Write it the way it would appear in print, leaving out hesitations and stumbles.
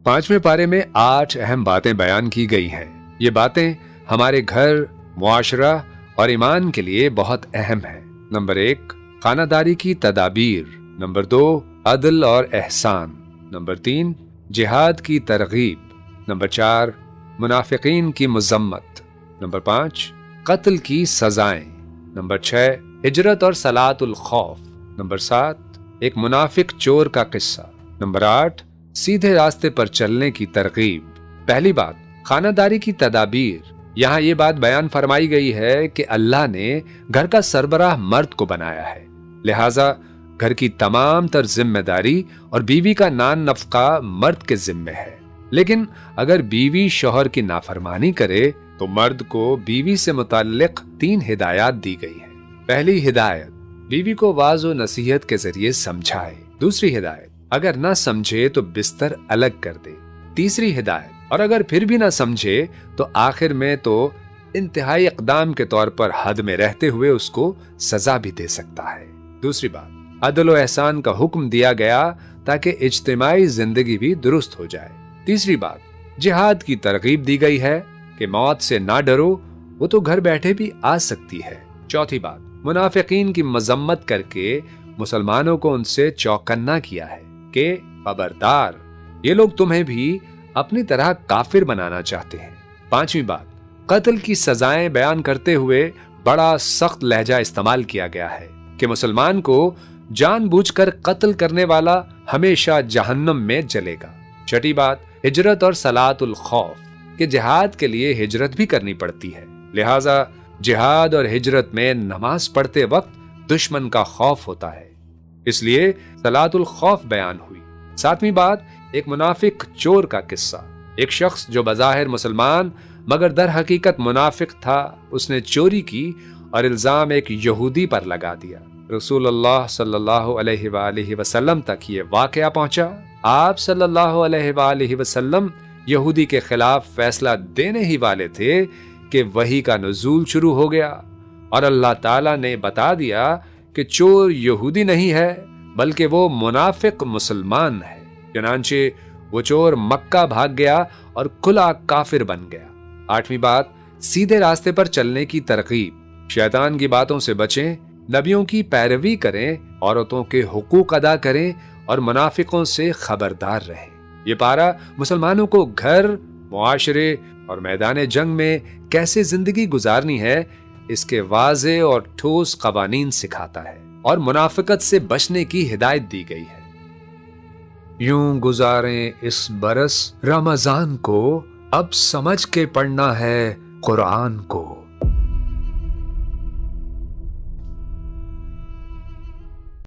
5वें पारे में 8 अहम बातें बयान की गई हैं। ये बातें हमारे घर, मुआशरा और ईमान के लिए बहुत अहम है। नंबर 1, खानादारी की तदाबीर। नंबर 2, अदल और एहसान। नंबर 3, जिहाद की तरगीब। नंबर 4, मुनाफिकीन की मजम्मत। नंबर 5, कत्ल की सजाएं। नंबर 6, हिजरत और सलातुल खौफ। नंबर 7, एक मुनाफिक चोर का किस्सा। नंबर 8, सीधे रास्ते पर चलने की तरगीब। पहली बात, खानादारी की तदाबीर। यहाँ ये बात बयान फरमाई गई है कि अल्लाह ने घर का सरबराह मर्द को बनाया है, लिहाजा घर की तमाम तर जिम्मेदारी और बीवी का नान नफका मर्द के जिम्मे है। लेकिन अगर बीवी शौहर की नाफरमानी करे तो मर्द को बीवी से मुताल्लिक 3 हिदायत दी गई है। पहली हिदायत, बीवी को वाज व नसीहत के जरिए समझाए। दूसरी हिदायत, अगर ना समझे तो बिस्तर अलग कर दे। तीसरी हिदायत, और अगर फिर भी ना समझे तो आखिर में तो इंतहाई इक़दाम के तौर पर हद में रहते हुए उसको सजा भी दे सकता है। दूसरी बात, अदल व एहसान का हुक्म दिया गया ताकि इज्तिमाई जिंदगी भी दुरुस्त हो जाए। तीसरी बात, जिहाद की तरगीब दी गई है कि मौत से ना डरो, वो तो घर बैठे भी आ सकती है। चौथी बात, मुनाफिकीन की मजम्मत करके मुसलमानों को उनसे चौकन्ना किया है कि खबरदार, ये लोग तुम्हें भी अपनी तरह काफिर बनाना चाहते हैं। पांचवी बात, कत्ल की सजाएं बयान करते हुए बड़ा सख्त लहजा इस्तेमाल किया गया है कि मुसलमान को जानबूझकर कत्ल करने वाला हमेशा जहन्नम में जलेगा। छठी बात, हिजरत और सलातुल खौफ कि जिहाद के लिए हिजरत भी करनी पड़ती है, लिहाजा जिहाद और हिजरत में नमाज पढ़ते वक्त दुश्मन का खौफ होता है, इसलिए सलातुल खौफ बयान हुई। सातवीं बात, एक मुनाफिक चोर का किस्सा। एक शख्स जो बज़ाहिर मुसलमान मगर दर हकीकत मुनाफिक था, उसने चोरी की और इल्जाम एक यहूदी पर लगा दिया। रसूलुल्लाह सल्लल्लाहु अलैहि वसल्लम तक ये वाकया पहुंचा। आप सल्लल्लाहु अलैहि वसल्लम यहूदी के खिलाफ फैसला देने ही वाले थे कि वही का नुज़ूल शुरू हो गया और अल्लाह ताला ने बता दिया कि चोर यहूदी नहीं है बल्कि वो मुनाफिक मुसलमान है। चनांचे वो चोर मक्का भाग गया और खुला काफिर बन गया। आठवीं बात, सीधे रास्ते पर चलने की तरकीब। शैतान की बातों से बचें, नबियों की पैरवी करें, औरतों के हुकूक अदा करें और मुनाफिकों से खबरदार रहें। ये पारा मुसलमानों को घर, मुआशरे और मैदान जंग में कैसे जिंदगी गुजारनी है इसके वाज़े और ठोस कवानीन सिखाता है और मुनाफिकत से बचने की हिदायत दी गई है। यूं गुजारें इस बरस रमजान को, अब समझ के पढ़ना है कुरान को।